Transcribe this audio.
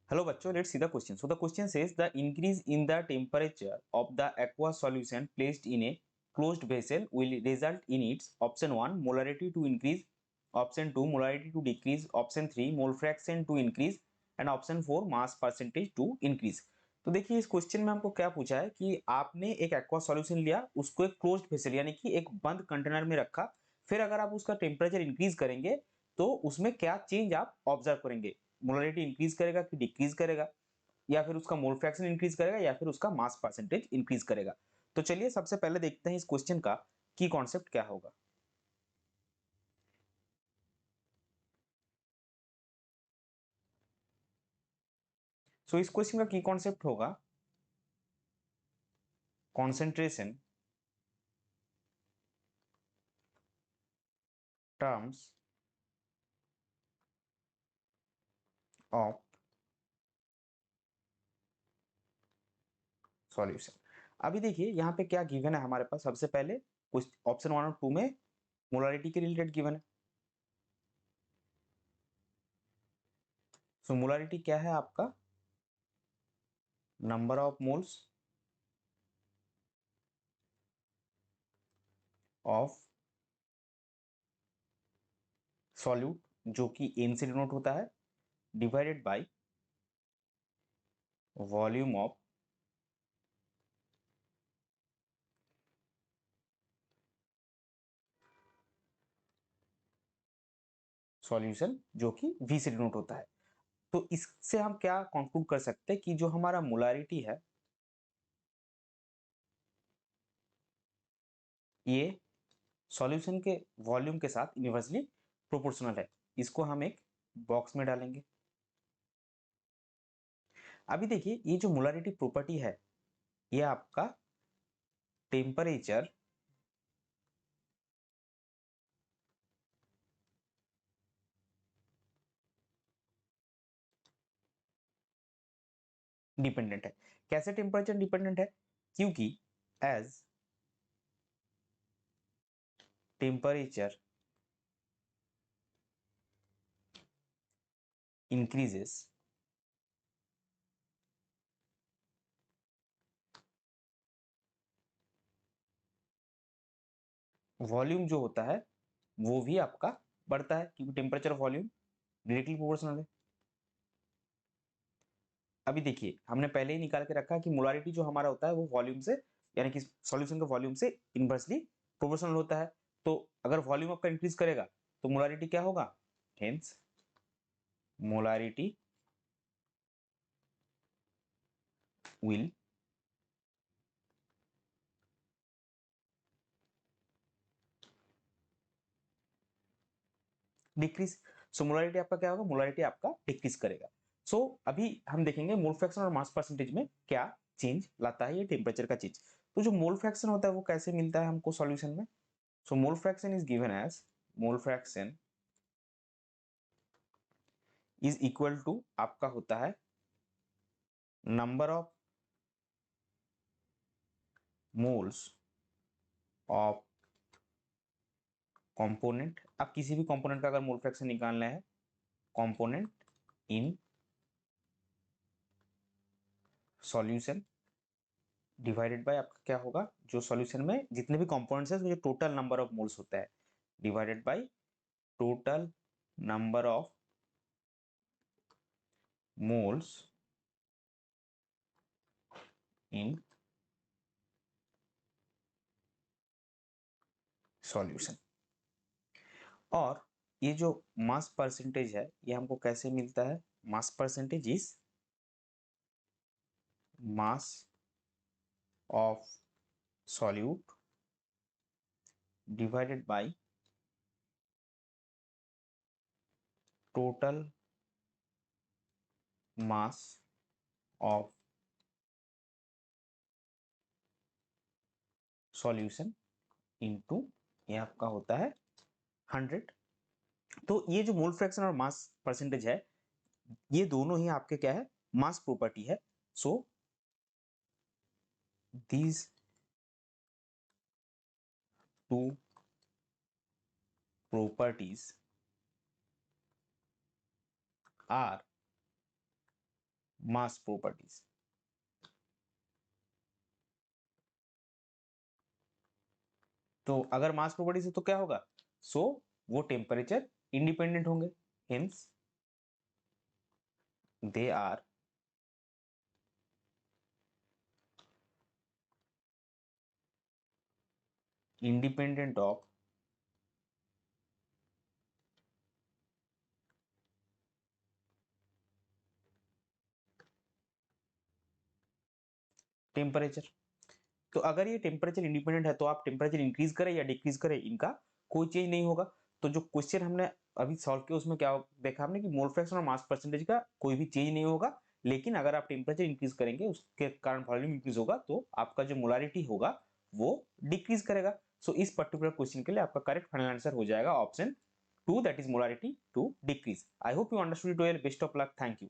Hello बच्चों, let's see the question. So the question says the increase in the temperature of the aqueous solution placed in a closed vessel will result in its option 1 molarity to increase, option 2 molarity to decrease, option 3 mole fraction to increase and option 4 mass percentage to increase. तो देखिए इस question में हमको क्या पूछा है कि आपने एक एक्वा सॉल्यूशन लिया, उसको एक क्लोज्ड वेसल यानी कि एक बंद कंटेनर में रखा, फिर अगर आप उसका टेम्परेचर इंक्रीज करेंगे तो उसमें क्या चेंज आप ऑब्जर्व करेंगे, मोलरिटी इंक्रीज करेगा कि डिक्रीज करेगा, या फिर उसका मोल फ्रैक्शन इंक्रीज करेगा या फिर उसका मास परसेंटेज इंक्रीज करेगा। तो चलिए सबसे पहले देखते हैं इस क्वेश्चन का की कॉन्सेप्ट क्या होगा। सो इस क्वेश्चन का की कॉन्सेप्ट होगा कॉन्सेंट्रेशन टर्म्स ऑफ सॉल्यूशन। अभी देखिए यहाँ पे क्या गिवन है हमारे पास, सबसे पहले कुछ ऑप्शन 1 और 2 में मोलारिटी के रिलेटेड गिवन है। सो मोलारिटी क्या है आपका, number of moles of solute जो कि एन से डिनोट होता है, divided by volume of solution जो कि वी से डिनोट होता है। तो इससे हम क्या कंक्लूड कर सकते हैं कि जो हमारा मोलारिटी है ये सॉल्यूशन के वॉल्यूम के साथ इनवर्सली प्रोपोर्शनल है। इसको हम एक बॉक्स में डालेंगे। अभी देखिए ये जो मोलारिटी प्रॉपर्टी है ये आपका टेम्परेचर डिपेंडेंट है। कैसे टेम्परेचर डिपेंडेंट है, क्योंकि एज टेम्परेचर इंक्रीजेस वॉल्यूम जो होता है वो भी आपका बढ़ता है, क्योंकि टेम्परेचर वॉल्यूम डायरेक्टली प्रोपोर्शनल है। अभी देखिए हमने पहले ही निकाल के रखा कि मोलारिटी जो हमारा होता है वो वॉल्यूम से यानी कि सॉल्यूशन के वॉल्यूम से इनवर्सली प्रोपोर्शनल होता है। तो अगर वॉल्यूम आपका इंक्रीज करेगा तो मोलारिटी क्या होगा, hence molarity will decrease. So molarity आपका क्या होगा, मोलारिटी आपका डिक्रीज करेगा। सो अभी हम देखेंगे मोल फ्रैक्शन और मास परसेंटेज में क्या चेंज लाता है ये टेम्परेचर का चेंज। तो जो मोल फ्रैक्शन होता है वो कैसे मिलता है हमको सॉल्यूशन में। So mole fraction is given as mole fraction is equal to आपका होता है number of moles of component. अब किसी भी कंपोनेंट का अगर मोल फ्रैक्शन निकालना है, component in solution divided by आपका क्या होगा, जो सॉल्यूशन में जितने भी कंपोनेंट्स हैं जो टोटल नंबर ऑफ मोल्स होता है, divided by total number of moles in solution. और ये जो मास परसेंटेज है ये हमको कैसे मिलता है, mass percentage is mass of solute divided by total mass of solution into ये आपका होता है 100। तो ये जो मोल फ्रैक्शन और मास परसेंटेज है ये दोनों ही आपके क्या है, मास प्रॉपर्टी है। So these two properties are mass properties. तो अगर मास प्रॉपर्टीज है तो क्या होगा, सो वो टेम्परेचर इंडिपेंडेंट होंगे, hence they are independent of temperature. तो अगर ये टेम्परेचर इंडिपेंडेंट है तो आप टेम्परेचर इंक्रीज करें या डिक्रीज करें, इनका कोई चेंज नहीं होगा। तो जो क्वेश्चन हमने अभी सॉल्व किया उसमें क्या देखा हमने कि मोल फ्रैक्शन और मास परसेंटेज का कोई भी चेंज नहीं होगा, लेकिन अगर आप टेम्परेचर इंक्रीज करेंगे उसके कारण वॉल्यूम इंक्रीज होगा तो आपका जो मोलारिटी होगा वो डिक्रीज करेगा। सो इस पर्टिकुलर क्वेश्चन के लिए आपका करेक्ट फाइनल आंसर हो जाएगा option 2, that is molarity to decrease. I hope you understood it well, best of luck, thank you.